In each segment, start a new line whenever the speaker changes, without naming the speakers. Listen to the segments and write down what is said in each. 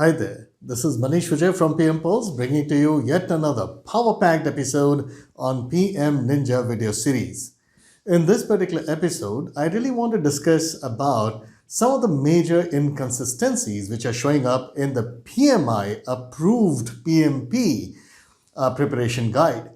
Hi there, this is Maneesh Vijaya from PM Pulse bringing to you yet another power-packed episode on PM Ninja video series. In this particular episode, I really want to discuss about some of the major inconsistencies which are showing up in the PMI Approved PMP preparation guide.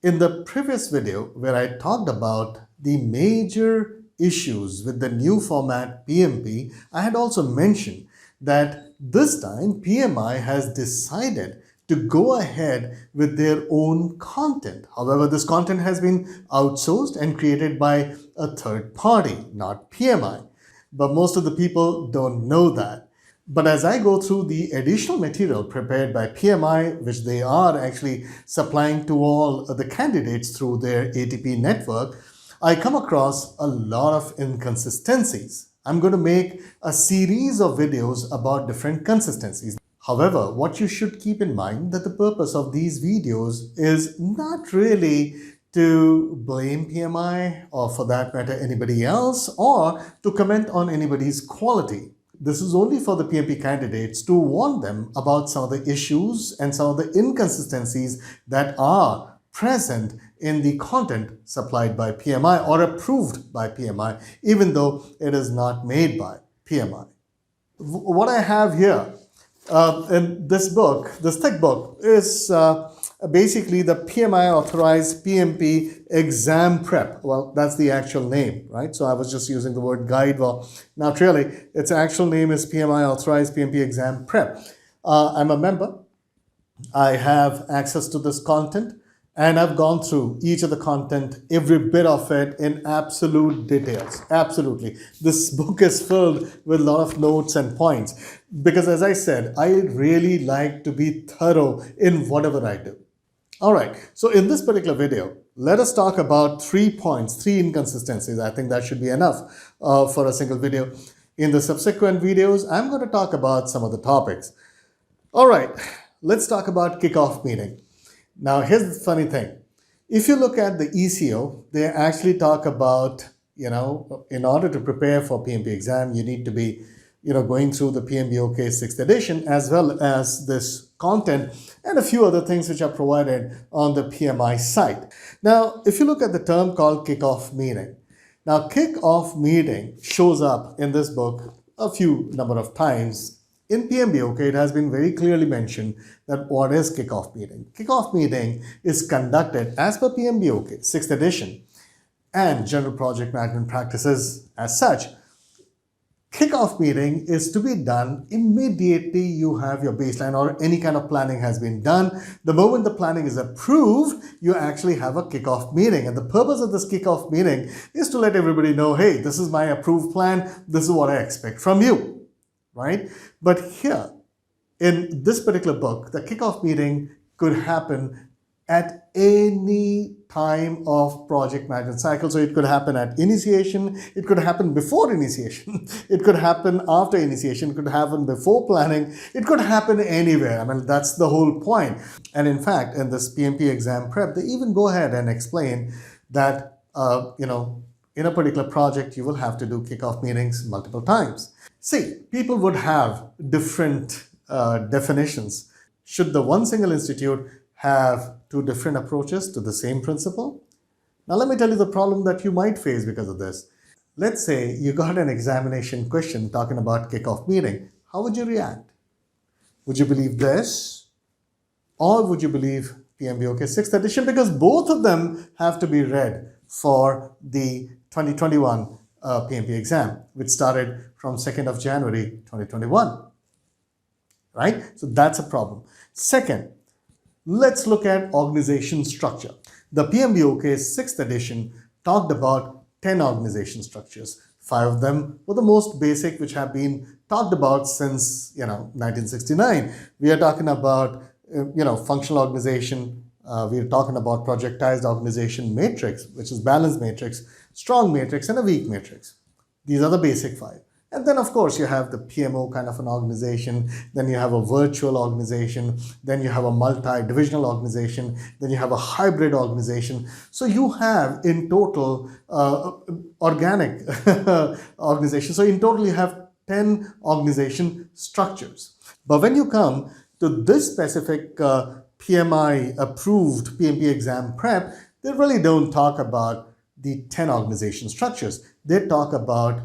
In the previous video, where I talked about the major issues with the new format PMP, I had also mentioned that this time PMI has decided to go ahead with their own content. However, this content has been outsourced and created by a third party, not PMI. But most of the people don't know that. But as I go through the additional material prepared by PMI, which they are actually supplying to all the candidates through their ATP network, I come across a lot of inconsistencies. I'm going to make a series of videos about different consistencies. However, what you should keep in mind that the purpose of these videos is not really to blame PMI or for that matter anybody else or to comment on anybody's quality. This is only for the PMP candidates to warn them about some of the issues and some of the inconsistencies that are present in the content supplied by PMI or approved by PMI, even though it is not made by PMI. What I have here in this book, this thick book, is basically the PMI authorized PMP exam prep. Well, that's the actual name, right? So I was just using the word guide. Well, not really. Its actual name is PMI authorized PMP exam prep. I'm a member. I have access to this content and I've gone through each of the content, every bit of it in absolute details. Absolutely. This book is filled with a lot of notes and points because as I said, I really like to be thorough in whatever I do. All right, so in this particular video, let us talk about 3 points, 3 inconsistencies. I think that should be enough for a single video. In the subsequent videos, I'm going to talk about some of the topics. All right, let's talk about kickoff meeting. Now, here's the funny thing. If you look at the ECO, they actually talk about, in order to prepare for PMP exam, you need to be, going through the PMBOK 6th edition as well as this content and a few other things which are provided on the PMI site. Now, if you look at the term called kickoff meeting, now kickoff meeting shows up in this book a few number of times. In PMBOK, it has been very clearly mentioned that what is kickoff meeting? Kickoff meeting is conducted as per PMBOK 6th edition and general project management practices as such. Kickoff meeting is to be done immediately you have your baseline or any kind of planning has been done. The moment the planning is approved, you actually have a kickoff meeting. And the purpose of this kickoff meeting is to let everybody know, hey, this is my approved plan. This is what I expect from you, right? But here in this particular book, the kickoff meeting could happen at any time of project management cycle. So it could happen at initiation, it could happen before initiation, it could happen after initiation, it could happen before planning, it could happen anywhere. I mean, that's the whole point. And in fact, in this PMP exam prep, they even go ahead and explain that, in a particular project, you will have to do kickoff meetings multiple times. See, people would have different definitions. Should the one single institute have 2 different approaches to the same principle? Now let me tell you the problem that you might face because of this. Let's say you got an examination question talking about kickoff meeting. How would you react? Would you believe this? Or would you believe PMBOK 6th edition? Because both of them have to be read for the 2021 PMP exam, which started from 2nd of January 2021. Right? So that's a problem. Second, let's look at organization structure. The PMBOK 6th edition talked about 10 organization structures. 5 of them were the most basic, which have been talked about since 1969. We are talking about functional organization. We are talking about projectized organization matrix, which is balanced matrix, strong matrix, and a weak matrix. These are the basic 5. And then, of course, you have the PMO kind of an organization, then you have a virtual organization, then you have a multi-divisional organization, then you have a hybrid organization. So you have in total organic organization. So in total, you have 10 organization structures. But when you come to this specific PMI approved PMP exam prep, they really don't talk about the 10 organization structures. They talk about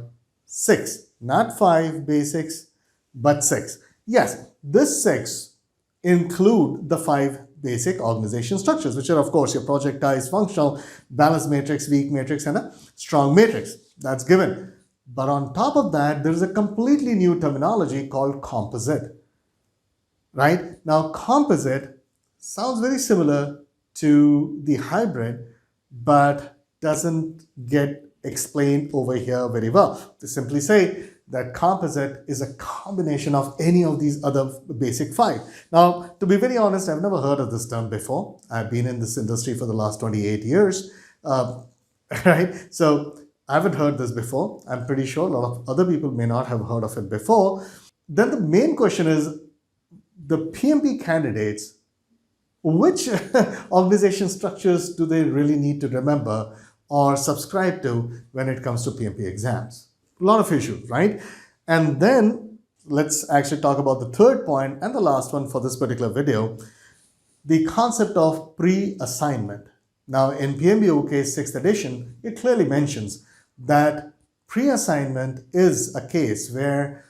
6, not 5 basics, but 6. Yes, this 6 include the 5 basic organization structures, which are, of course, your projectized, functional, balanced matrix, weak matrix, and a strong matrix. That's given. But on top of that, there is a completely new terminology called composite. Right? Now, composite sounds very similar to the hybrid, but doesn't get explained over here very well. To simply say that composite is a combination of any of these other basic 5. Now, to be very honest, I've never heard of this term before. I've been in this industry for the last 28 years, right? So I haven't heard this before. I'm pretty sure a lot of other people may not have heard of it before. Then the main question is, the PMP candidates, which organization structures do they really need to remember or subscribe to when it comes to PMP exams? A lot of issues, right? And then let's actually talk about the third point and the last one for this particular video, the concept of pre-assignment. Now, in PMP OK 6th edition, it clearly mentions that pre-assignment is a case where,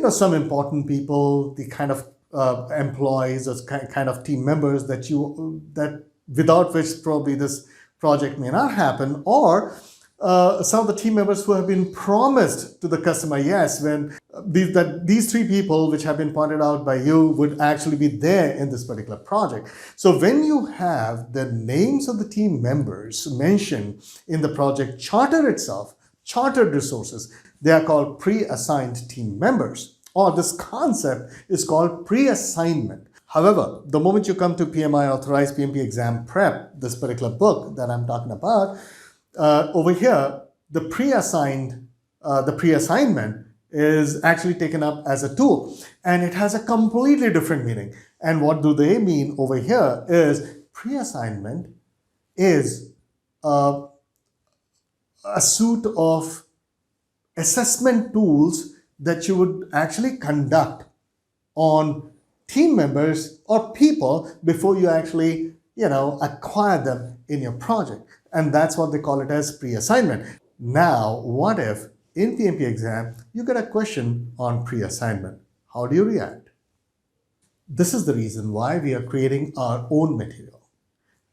some important people, the kind of employees or kind of team members that without which probably this project may not happen, or some of the team members who have been promised to the customer, yes, when these 3 people which have been pointed out by you would actually be there in this particular project. So when you have the names of the team members mentioned in the project charter itself, chartered resources, they are called pre-assigned team members. Or this concept is called pre-assignment. However, the moment you come to PMI Authorized PMP Exam Prep, this particular book that I'm talking about, over here, the pre-assignment is actually taken up as a tool, and it has a completely different meaning. And what do they mean over here is pre-assignment is a suite of assessment tools that you would actually conduct on team members or people before you actually, acquire them in your project. And that's what they call it as pre-assignment. Now, what if in PMP exam, you get a question on pre-assignment? How do you react? This is the reason why we are creating our own material.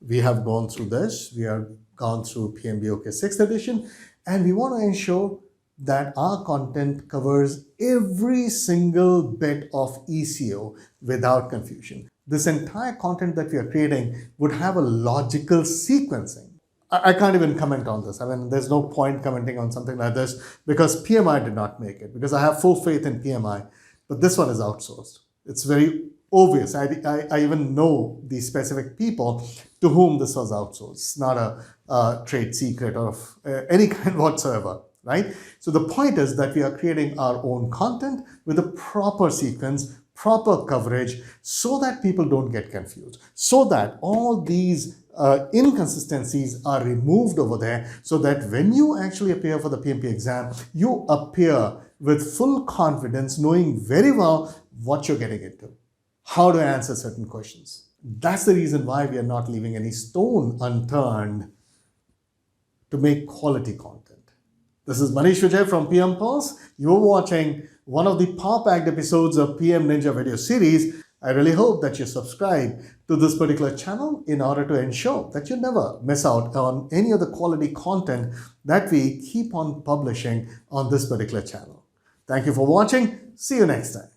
We have gone through this. We have gone through PMP OK 6th edition, and we want to ensure that our content covers every single bit of ECO without confusion. This entire content that we are creating would have a logical sequencing. I can't even comment on this. I mean, there's no point commenting on something like this because PMI did not make it, because I have full faith in PMI, but this one is outsourced. It's very obvious. I even know the specific people to whom this was outsourced. It's not a trade secret or of any kind whatsoever. Right? So the point is that we are creating our own content with a proper sequence, proper coverage, so that people don't get confused, so that all these inconsistencies are removed over there, so that when you actually appear for the PMP exam, you appear with full confidence, knowing very well what you're getting into, how to answer certain questions. That's the reason why we are not leaving any stone unturned to make quality content. This is Maneesh Vijaya from PM Pulse. You're watching one of the power-packed episodes of PM Ninja video series. I really hope that you subscribe to this particular channel in order to ensure that you never miss out on any of the quality content that we keep on publishing on this particular channel. Thank you for watching. See you next time.